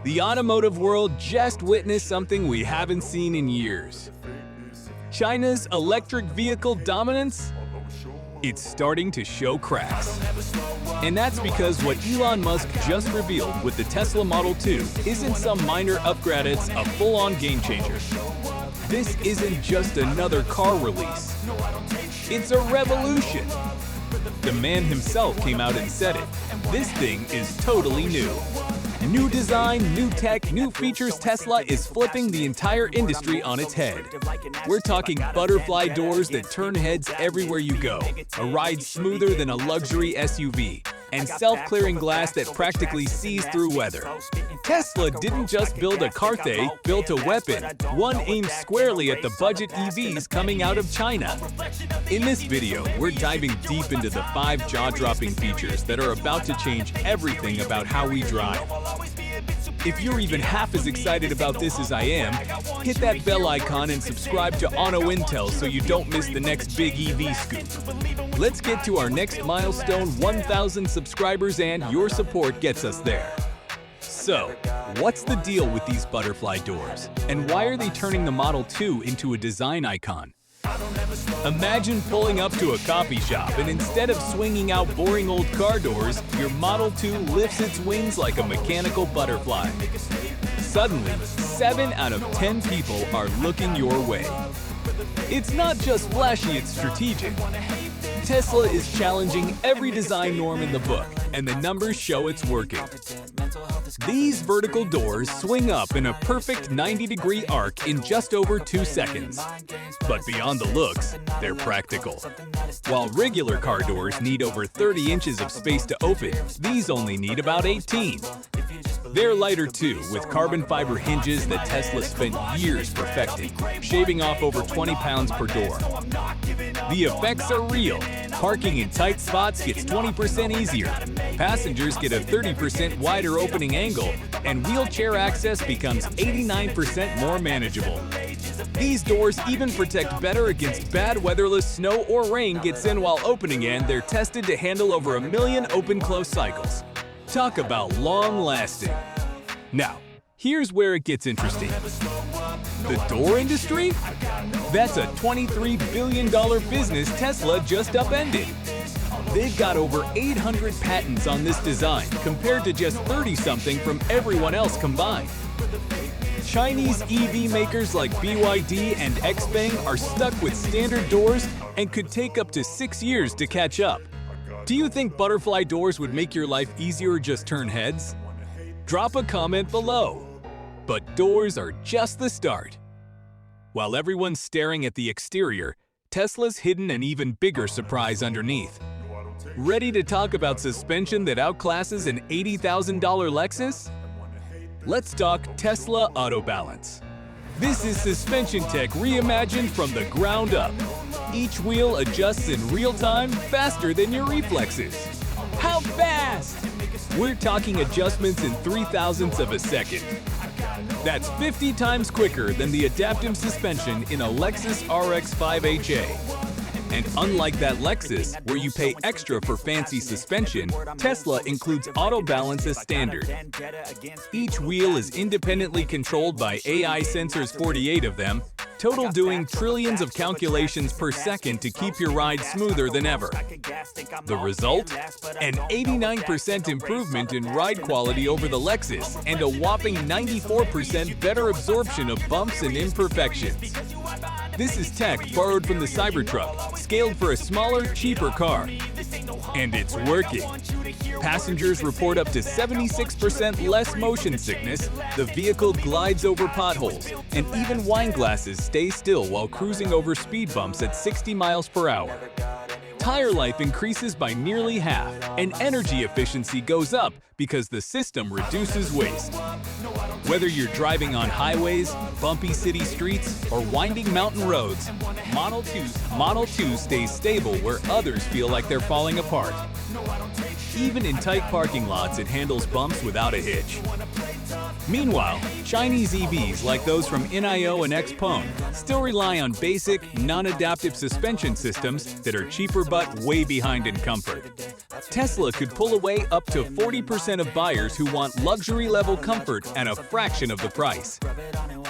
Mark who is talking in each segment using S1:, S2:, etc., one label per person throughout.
S1: The automotive world just witnessed something we haven't seen in years. China's electric vehicle dominance? It's starting to show cracks. And that's because what Elon Musk just revealed with the Tesla Model 2 isn't some minor upgrade, it's a full-on game changer. This isn't just another car release. It's a revolution. The man himself came out and said it. This thing is totally new. New design, new tech, new features. Tesla is flipping the entire industry on its head. We're talking butterfly doors that turn heads everywhere you go, a ride smoother than a luxury SUV, and self-clearing glass that practically sees through weather. Tesla didn't just build a car, they built a weapon, one aimed squarely at the budget EVs coming out of China. In this video, we're diving deep into the 5 jaw-dropping features that are about to change everything about how we drive. If you're even half as excited about this as I am, hit that bell icon and subscribe to Auto Intel so you don't miss the next big EV scoop. Let's get to our next milestone, 1,000 subscribers, and your support gets us there. So, what's the deal with these butterfly doors? And why are they turning the Model 2 into a design icon? Imagine pulling up to a coffee shop and instead of swinging out boring old car doors, your Model 2 lifts its wings like a mechanical butterfly. Suddenly, 7 out of 10 people are looking your way. It's not just flashy, it's strategic. Tesla is challenging every design norm in the book, and the numbers show it's working. These vertical doors swing up in a perfect 90-degree arc in just over 2 seconds. But beyond the looks, they're practical. While regular car doors need over 30 inches of space to open, these only need about 18. They're lighter too, with carbon fiber hinges that Tesla spent years perfecting, shaving off over 20 pounds per door. The effects are real. Parking in tight spots gets 20% easier, passengers get a 30% wider opening angle, and wheelchair access becomes 89% more manageable. These doors even protect better against bad weatherless snow or rain gets in while opening, and they're tested to handle over 1 million open-close cycles. Talk about long-lasting. Now, here's where it gets interesting. The door industry? That's a $23 billion business Tesla just upended. They've got over 800 patents on this design, compared to just 30-something from everyone else combined. Chinese EV makers like BYD and XPeng are stuck with standard doors and could take up to 6 years to catch up. Do you think butterfly doors would make your life easier or just turn heads? Drop a comment below. But doors are just the start. While everyone's staring at the exterior, Tesla's hidden an even bigger surprise underneath. Ready to talk about suspension that outclasses an $80,000 Lexus? Let's talk Tesla Autobalance. This is suspension tech reimagined from the ground up. Each wheel adjusts in real time, faster than your reflexes. How fast? We're talking adjustments in 0.003 of a second. That's 50 times quicker than the adaptive suspension in a Lexus RX 5HA. And unlike that Lexus, where you pay extra for fancy suspension, Tesla includes Autobalance as standard. Each wheel is independently controlled by AI sensors, 48 of them, total doing trillions of calculations per second to keep your ride smoother than ever. The result? An 89% improvement in ride quality over the Lexus and a whopping 94% better absorption of bumps and imperfections. This is tech borrowed from the Cybertruck, scaled for a smaller, cheaper car. And it's working. Passengers report up to 76% less motion sickness, the vehicle glides over potholes, and even wine glasses stay still while cruising over speed bumps at 60 miles per hour. Tire life increases by nearly half, and energy efficiency goes up because the system reduces waste. Whether you're driving on highways, bumpy city streets, or winding mountain roads, Model 2 stays stable where others feel like they're falling apart. Even in tight parking lots, it handles bumps without a hitch. Meanwhile, Chinese EVs like those from NIO and XPeng still rely on basic, non-adaptive suspension systems that are cheaper but way behind in comfort. Tesla could pull away up to 40% of buyers who want luxury-level comfort at a fraction of the price.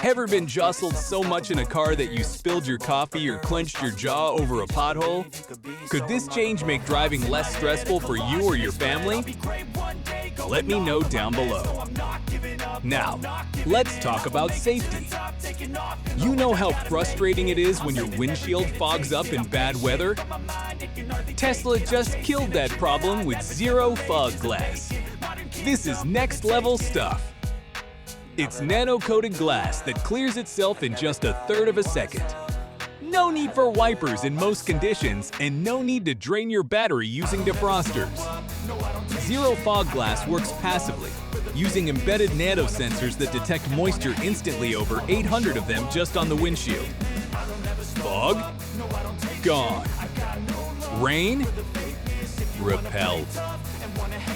S1: Ever been jostled so much in a car that you spilled your coffee or clenched your jaw over a pothole? Could this change make driving less stressful for you or your family? Let me know down below. Now, let's talk about safety. You know how frustrating it is when your windshield fogs up in bad weather? Tesla just killed that problem with zero fog glass. This is next-level stuff. It's nano-coated glass that clears itself in just a third of a second. No need for wipers in most conditions, and no need to drain your battery using defrosters. Zero fog glass works passively, using embedded nanosensors that detect moisture instantly, over 800 of them just on the windshield. Fog? Gone. Rain? Repelled.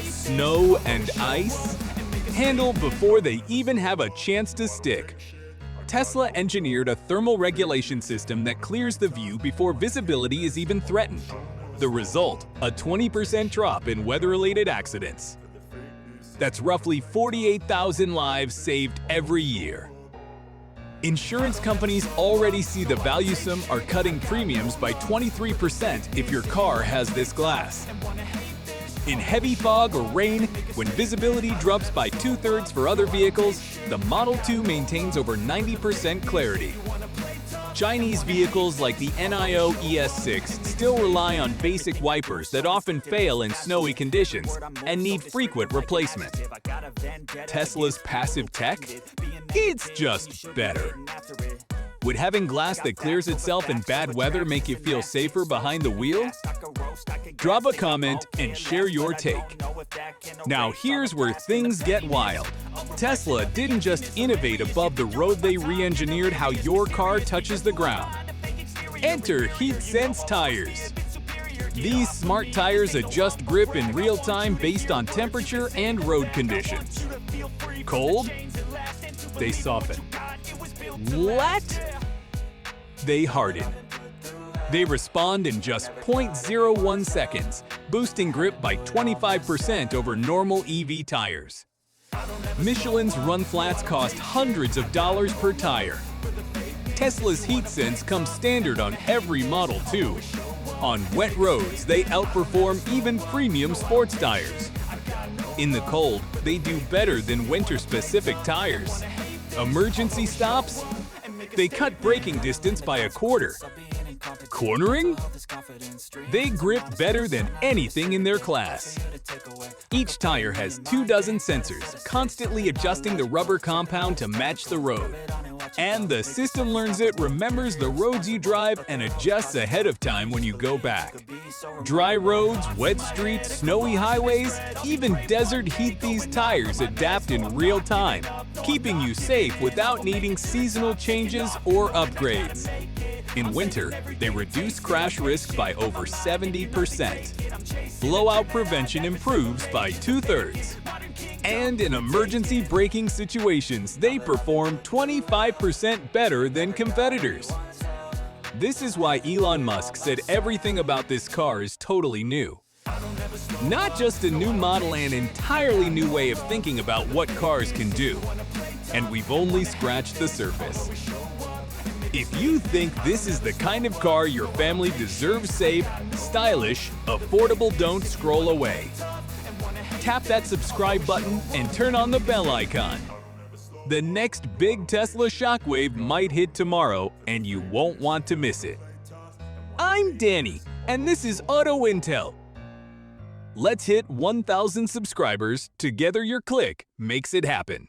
S1: Snow and ice? Handled before they even have a chance to stick. Tesla engineered a thermal regulation system that clears the view before visibility is even threatened. The result, a 20% drop in weather-related accidents. That's roughly 48,000 lives saved every year. Insurance companies already see the value, some are cutting premiums by 23% if your car has this glass. In heavy fog or rain, when visibility drops by 2/3 for other vehicles, the Model 2 maintains over 90% clarity. Chinese vehicles like the NIO ES6 still rely on basic wipers that often fail in snowy conditions and need frequent replacement. Tesla's passive tech? It's just better. Would having glass that clears itself in bad weather make you feel safer behind the wheel? Drop a comment and share your take. Now here's where things get wild. Tesla didn't just innovate above the road, they re-engineered how your car touches the ground. Enter HeatSense tires. These smart tires adjust grip in real time based on temperature and road conditions. Cold? They soften. Wet? They harden. They respond in just 0.01 seconds, boosting grip by 25% over normal EV tires. Michelin's run flats cost hundreds of dollars per tire. Tesla's HeatSense comes standard on every model too. On wet roads, they outperform even premium sports tires. In the cold, they do better than winter-specific tires. Emergency stops? They cut braking distance by a quarter. Cornering? They grip better than anything in their class. Each tire has 24 sensors, constantly adjusting the rubber compound to match the road. And the system learns it, remembers the roads you drive, and adjusts ahead of time when you go back. Dry roads, wet streets, snowy highways, even desert heat, these tires adapt in real time, keeping you safe without needing seasonal changes or upgrades. In winter, they reduce crash risk by over 70%. Blowout prevention improves by 2/3. And in emergency braking situations, they perform 25% better than competitors. This is why Elon Musk said everything about this car is totally new. Not just a new model, an entirely new way of thinking about what cars can do. And we've only scratched the surface. If you think this is the kind of car your family deserves, safe, stylish, affordable, don't scroll away. Tap that subscribe button and turn on the bell icon. The next big Tesla shockwave might hit tomorrow, and you won't want to miss it. I'm Danny, and this is Auto Intel. Let's hit 1,000 subscribers. Together your click makes it happen.